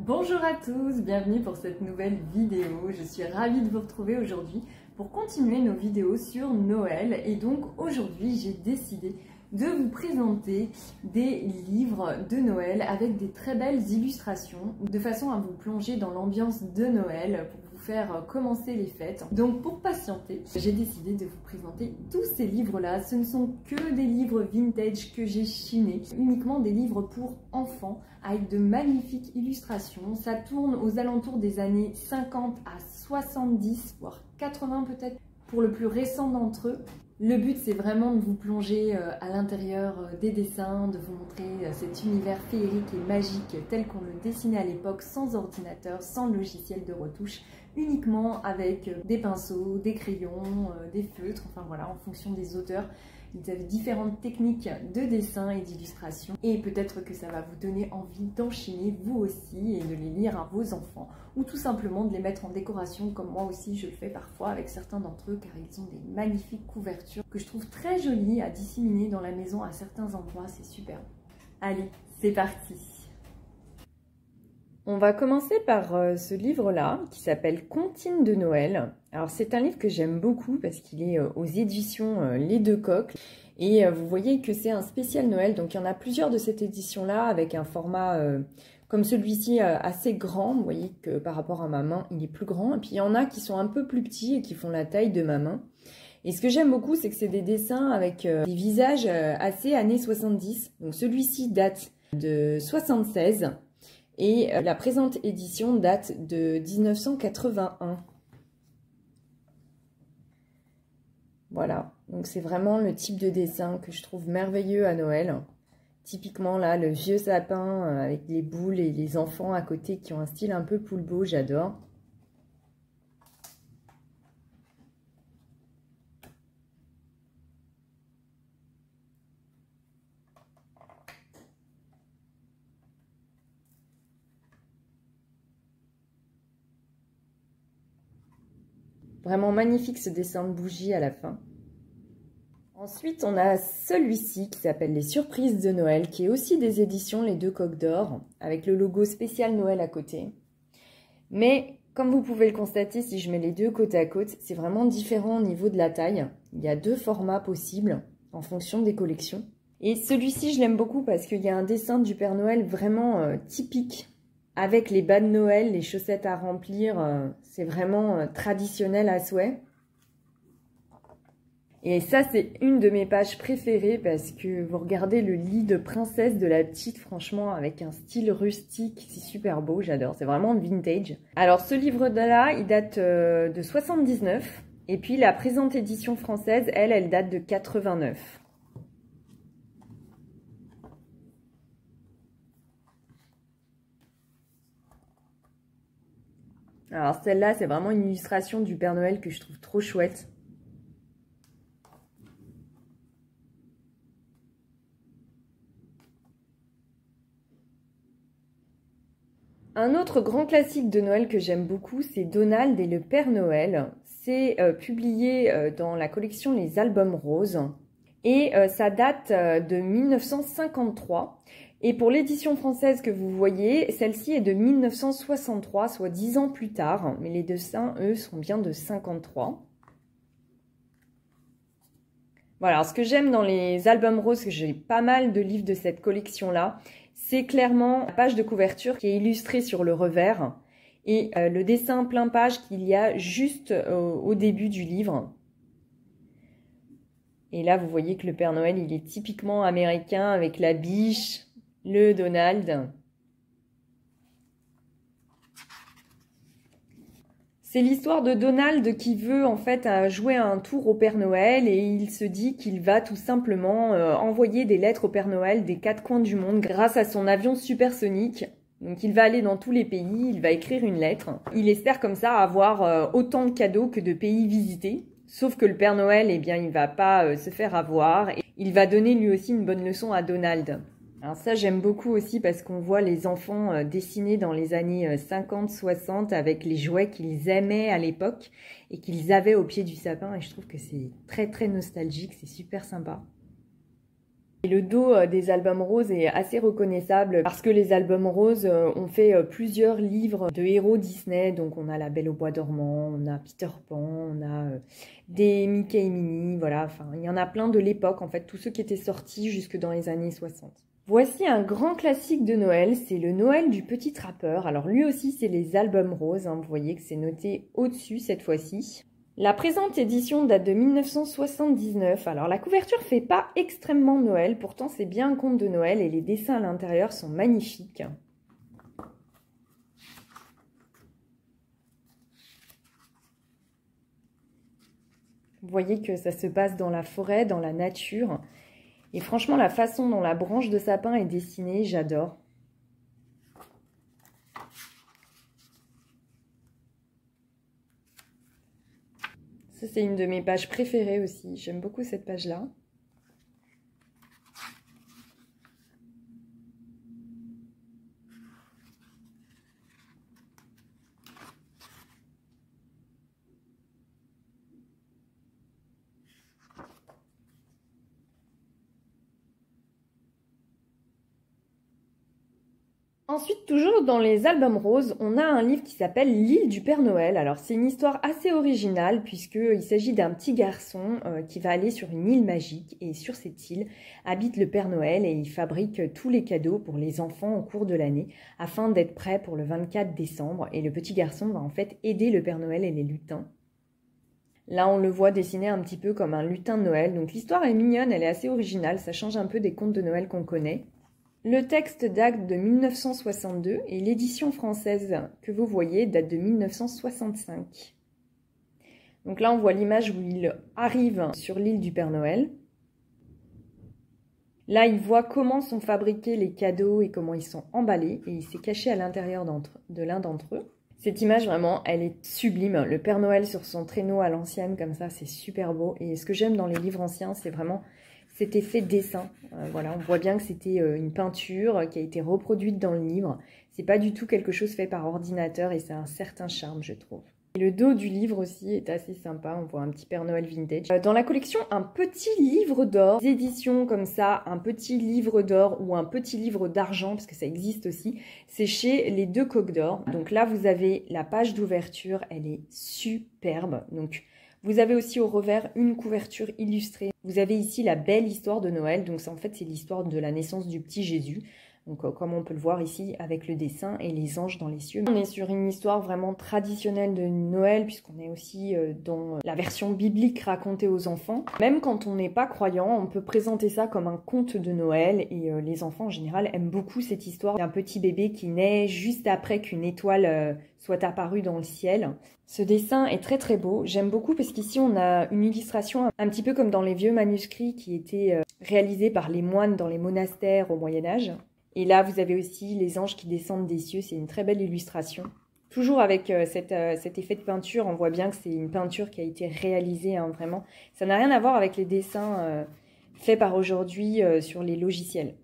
Bonjour à tous, bienvenue pour cette nouvelle vidéo. Je suis ravie de vous retrouver aujourd'hui pour continuer nos vidéos sur Noël. Et donc aujourd'hui, j'ai décidé de vous présenter des livres de Noël avec des très belles illustrations, de façon à vous plonger dans l'ambiance de Noël pour vous faire commencer les fêtes. Donc pour patienter, j'ai décidé de vous présenter tous ces livres-là. Ce ne sont que des livres vintage que j'ai chinés, uniquement des livres pour enfants avec de magnifiques illustrations. Ça tourne aux alentours des années 50 à 70, voire 80 peut-être pour le plus récent d'entre eux. Le but, c'est vraiment de vous plonger à l'intérieur des dessins, de vous montrer cet univers féerique et magique tel qu'on le dessinait à l'époque, sans ordinateur, sans logiciel de retouche, uniquement avec des pinceaux, des crayons, des feutres, enfin voilà, en fonction des auteurs. Ils avaient différentes techniques de dessin et d'illustration et peut-être que ça va vous donner envie d'enchaîner vous aussi et de les lire à vos enfants ou tout simplement de les mettre en décoration comme moi aussi je le fais parfois avec certains d'entre eux car ils ont des magnifiques couvertures que je trouve très jolies à disséminer dans la maison à certains endroits, c'est superbe. Allez, c'est parti! On va commencer par ce livre-là qui s'appelle Comptines de Noël. Alors c'est un livre que j'aime beaucoup parce qu'il est aux éditions Les Deux Coqs. Et vous voyez que c'est un spécial Noël. Donc il y en a plusieurs de cette édition-là avec un format comme celui-ci assez grand. Vous voyez que par rapport à ma main, il est plus grand. Et puis il y en a qui sont un peu plus petits et qui font la taille de ma main. Et ce que j'aime beaucoup, c'est que c'est des dessins avec des visages assez années 70. Donc celui-ci date de 76. Et la présente édition date de 1981. Voilà, donc c'est vraiment le type de dessin que je trouve merveilleux à Noël. Typiquement là, le vieux sapin avec les boules et les enfants à côté qui ont un style un peu poulpeau, j'adore. Vraiment magnifique ce dessin de bougie à la fin. Ensuite, on a celui-ci qui s'appelle Les Surprises de Noël, qui est aussi des éditions Les Deux Coqs d'Or, avec le logo spécial Noël à côté. Mais, comme vous pouvez le constater, si je mets les deux côte à côte, c'est vraiment différent au niveau de la taille. Il y a deux formats possibles en fonction des collections. Et celui-ci, je l'aime beaucoup parce qu'il y a un dessin du Père Noël vraiment typique. Avec les bas de Noël, les chaussettes à remplir, c'est vraiment traditionnel à souhait. Et ça, c'est une de mes pages préférées parce que vous regardez le lit de princesse de la petite, franchement, avec un style rustique, c'est super beau, j'adore, c'est vraiment vintage. Alors, ce livre-là, il date de 79, et puis la présente édition française, elle date de 89. Alors celle-là, c'est vraiment une illustration du Père Noël que je trouve trop chouette. Un autre grand classique de Noël que j'aime beaucoup, c'est Donald et le Père Noël. C'est publié dans la collection Les Albums Roses et ça date de 1953. Et pour l'édition française que vous voyez, celle-ci est de 1963, soit 10 ans plus tard. Mais les dessins, eux, sont bien de 53. Voilà, alors ce que j'aime dans les albums roses, que j'ai pas mal de livres de cette collection-là, c'est clairement la page de couverture qui est illustrée sur le revers et le dessin plein page qu'il y a juste au début du livre. Et là, vous voyez que le Père Noël, il est typiquement américain avec la biche, le Donald. C'est l'histoire de Donald qui veut en fait jouer un tour au Père Noël et il se dit qu'il va tout simplement envoyer des lettres au Père Noël des quatre coins du monde grâce à son avion supersonique. Donc il va aller dans tous les pays, il va écrire une lettre. Il espère comme ça avoir autant de cadeaux que de pays visités. Sauf que le Père Noël, eh bien, il va pas se faire avoir et il va donner lui aussi une bonne leçon à Donald. Alors ça, j'aime beaucoup aussi parce qu'on voit les enfants dessinés dans les années 50-60 avec les jouets qu'ils aimaient à l'époque et qu'ils avaient au pied du sapin. Et je trouve que c'est très très nostalgique, c'est super sympa. Et le dos des albums roses est assez reconnaissable parce que les albums roses ont fait plusieurs livres de héros Disney. Donc on a La Belle au Bois dormant, on a Peter Pan, on a des Mickey et Minnie, voilà. Enfin, il y en a plein de l'époque, en fait, tous ceux qui étaient sortis jusque dans les années 60. Voici un grand classique de Noël, c'est le Noël du petit trappeur. Alors lui aussi, c'est les albums roses, hein. Vous voyez que c'est noté au-dessus cette fois-ci. La présente édition date de 1979. Alors la couverture fait pas extrêmement Noël, pourtant c'est bien un conte de Noël et les dessins à l'intérieur sont magnifiques. Vous voyez que ça se passe dans la forêt, dans la nature. Et franchement, la façon dont la branche de sapin est dessinée, j'adore. Ça, c'est une de mes pages préférées aussi. J'aime beaucoup cette page-là. Ensuite, toujours dans les albums roses, on a un livre qui s'appelle L'île du Père Noël. Alors, c'est une histoire assez originale puisqu'il s'agit d'un petit garçon qui va aller sur une île magique. Et sur cette île habite le Père Noël et il fabrique tous les cadeaux pour les enfants au cours de l'année afin d'être prêt pour le 24 décembre. Et le petit garçon va en fait aider le Père Noël et les lutins. Là, on le voit dessiné un petit peu comme un lutin de Noël. Donc, l'histoire est mignonne, elle est assez originale. Ça change un peu des contes de Noël qu'on connaît. Le texte date de 1962 et l'édition française que vous voyez date de 1965. Donc là, on voit l'image où il arrive sur l'île du Père Noël. Là, il voit comment sont fabriqués les cadeaux et comment ils sont emballés. Et il s'est caché à l'intérieur de l'un d'entre eux. Cette image, vraiment, elle est sublime. Le Père Noël sur son traîneau à l'ancienne, comme ça, c'est super beau. Et ce que j'aime dans les livres anciens, c'est vraiment cet effet dessin. Voilà, on voit bien que c'était une peinture qui a été reproduite dans le livre. C'est pas du tout quelque chose fait par ordinateur et c'est un certain charme, je trouve. Et le dos du livre aussi est assez sympa. On voit un petit Père Noël vintage. Dans la collection, un petit livre d'or. Des éditions comme ça, un petit livre d'or ou un petit livre d'argent, parce que ça existe aussi. C'est chez Les Deux Coques d'Or. Donc là, vous avez la page d'ouverture. Elle est superbe. Donc, vous avez aussi au revers une couverture illustrée. Vous avez ici la belle histoire de Noël. Donc en fait, c'est l'histoire de la naissance du petit Jésus. Donc comme on peut le voir ici avec le dessin et les anges dans les cieux. On est sur une histoire vraiment traditionnelle de Noël puisqu'on est aussi dans la version biblique racontée aux enfants. Même quand on n'est pas croyant, on peut présenter ça comme un conte de Noël et les enfants en général aiment beaucoup cette histoire d'un petit bébé qui naît juste après qu'une étoile soit apparue dans le ciel. Ce dessin est très très beau, j'aime beaucoup parce qu'ici on a une illustration un petit peu comme dans les vieux manuscrits qui étaient réalisés par les moines dans les monastères au Moyen-Âge. Et là, vous avez aussi les anges qui descendent des cieux. C'est une très belle illustration. Toujours avec cet effet de peinture, on voit bien que c'est une peinture qui a été réalisée, hein, vraiment. Ça n'a rien à voir avec les dessins faits par aujourd'hui sur les logiciels.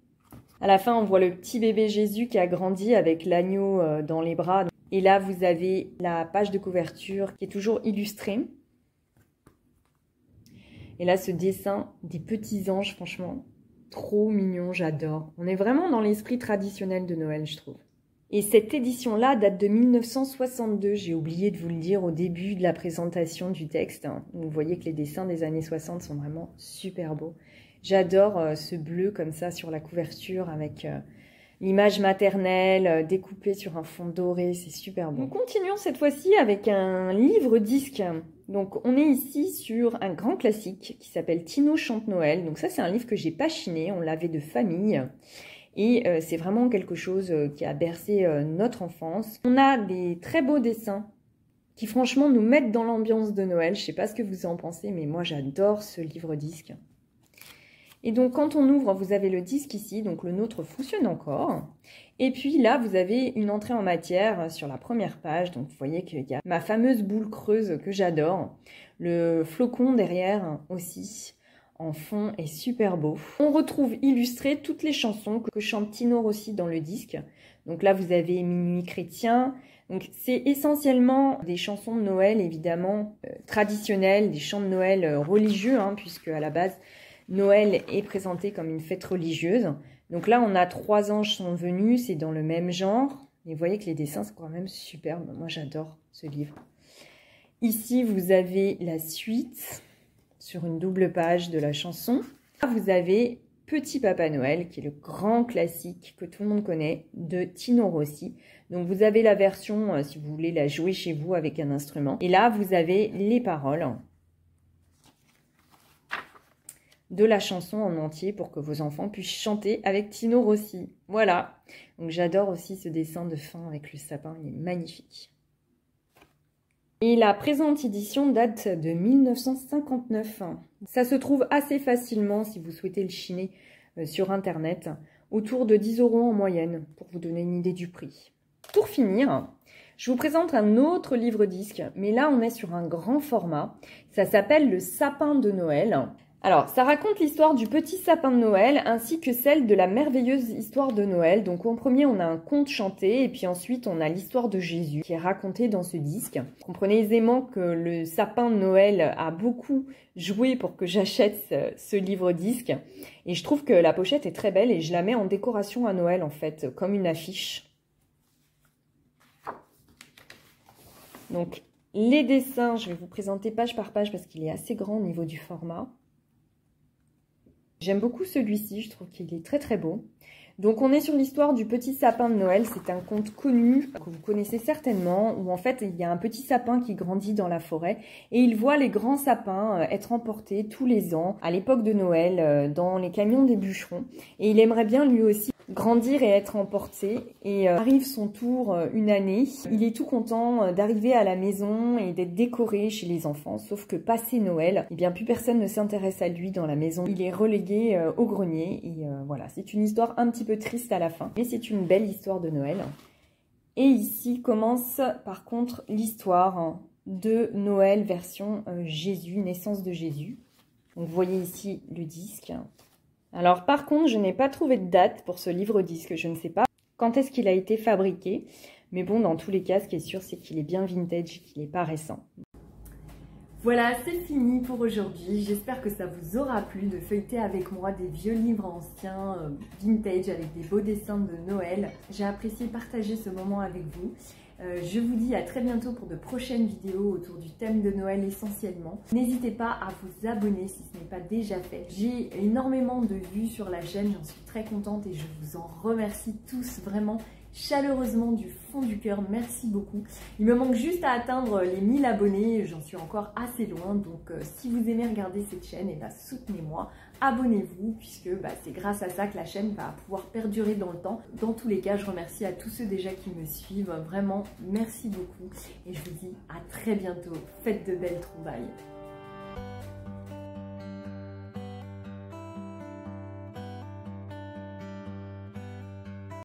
À la fin, on voit le petit bébé Jésus qui a grandi avec l'agneau dans les bras. Et là, vous avez la page de couverture qui est toujours illustrée. Et là, ce dessin des petits anges, franchement, trop mignon, j'adore. On est vraiment dans l'esprit traditionnel de Noël, je trouve. Et cette édition-là date de 1962. J'ai oublié de vous le dire au début de la présentation du texte. Vous voyez que les dessins des années 60 sont vraiment super beaux. J'adore ce bleu comme ça sur la couverture avec l'image maternelle découpée sur un fond doré. C'est super beau. Nous continuons cette fois-ci avec un livre-disque. Donc on est ici sur un grand classique qui s'appelle Tino chante Noël. Donc ça c'est un livre que j'ai pas chiné, on l'avait de famille. Et c'est vraiment quelque chose qui a bercé notre enfance. On a des très beaux dessins qui franchement nous mettent dans l'ambiance de Noël. Je sais pas ce que vous en pensez, mais moi j'adore ce livre-disque. Et donc quand on ouvre, vous avez le disque ici, donc le nôtre fonctionne encore. Et puis là, vous avez une entrée en matière sur la première page. Donc vous voyez qu'il y a ma fameuse boule creuse que j'adore. Le flocon derrière aussi, en fond, est super beau. On retrouve illustrées toutes les chansons que chante Tino Rossi dans le disque. Donc là, vous avez Minuit chrétien. Donc c'est essentiellement des chansons de Noël, évidemment, traditionnelles, des chants de Noël religieux, hein, puisque à la base, Noël est présenté comme une fête religieuse. Donc là, on a 3 anges sont venus, c'est dans le même genre. Et vous voyez que les dessins sont quand même superbes. Moi, j'adore ce livre. Ici, vous avez la suite sur une double page de la chanson. Là, vous avez Petit Papa Noël, qui est le grand classique que tout le monde connaît, de Tino Rossi. Donc, vous avez la version, si vous voulez la jouer chez vous avec un instrument. Et là, vous avez les paroles de la chanson en entier pour que vos enfants puissent chanter avec Tino Rossi. Voilà. Donc, j'adore aussi ce dessin de fin avec le sapin. Il est magnifique. Et la présente édition date de 1959. Ça se trouve assez facilement, si vous souhaitez le chiner sur Internet, autour de 10 € en moyenne, pour vous donner une idée du prix. Pour finir, je vous présente un autre livre-disque, mais là on est sur un grand format. Ça s'appelle Le Sapin de Noël. Alors, ça raconte l'histoire du petit sapin de Noël ainsi que celle de la merveilleuse histoire de Noël. Donc, en premier, on a un conte chanté et puis ensuite, on a l'histoire de Jésus qui est racontée dans ce disque. Vous comprenez aisément que le sapin de Noël a beaucoup joué pour que j'achète ce livre-disque. Et je trouve que la pochette est très belle et je la mets en décoration à Noël, en fait, comme une affiche. Donc, les dessins, je vais vous présenter page par page parce qu'il est assez grand au niveau du format. J'aime beaucoup celui-ci, je trouve qu'il est très très beau. Donc on est sur l'histoire du petit sapin de Noël, c'est un conte connu que vous connaissez certainement, où en fait il y a un petit sapin qui grandit dans la forêt et il voit les grands sapins être emportés tous les ans à l'époque de Noël dans les camions des bûcherons. Et il aimerait bien lui aussi grandir et être emporté. Et arrive son tour une année, il est tout content d'arriver à la maison et d'être décoré chez les enfants, sauf que passé Noël, eh bien plus personne ne s'intéresse à lui dans la maison. Il est relégué au grenier et voilà, c'est une histoire un petit peu triste à la fin, mais c'est une belle histoire de Noël. Et ici commence par contre l'histoire de Noël version Jésus, naissance de Jésus. Donc vous voyez ici le disque. Alors par contre, je n'ai pas trouvé de date pour ce livre-disque. Je ne sais pas quand est-ce qu'il a été fabriqué. Mais bon, dans tous les cas, ce qui est sûr, c'est qu'il est bien vintage, qu'il n'est pas récent. Voilà, c'est fini pour aujourd'hui. J'espère que ça vous aura plu de feuilleter avec moi des vieux livres anciens, vintage, avec des beaux dessins de Noël. J'ai apprécié partager ce moment avec vous. Je vous dis à très bientôt pour de prochaines vidéos autour du thème de Noël essentiellement. N'hésitez pas à vous abonner si ce n'est pas déjà fait. J'ai énormément de vues sur la chaîne, j'en suis très contente et je vous en remercie tous vraiment chaleureusement du fond du cœur. Merci beaucoup. Il me manque juste à atteindre les 1000 abonnés, j'en suis encore assez loin. Donc si vous aimez regarder cette chaîne, et soutenez-moi. Abonnez-vous puisque c'est grâce à ça que la chaîne va pouvoir perdurer dans le temps. Dans tous les cas, je remercie à tous ceux déjà qui me suivent. Vraiment, merci beaucoup. Et je vous dis à très bientôt. Faites de belles trouvailles.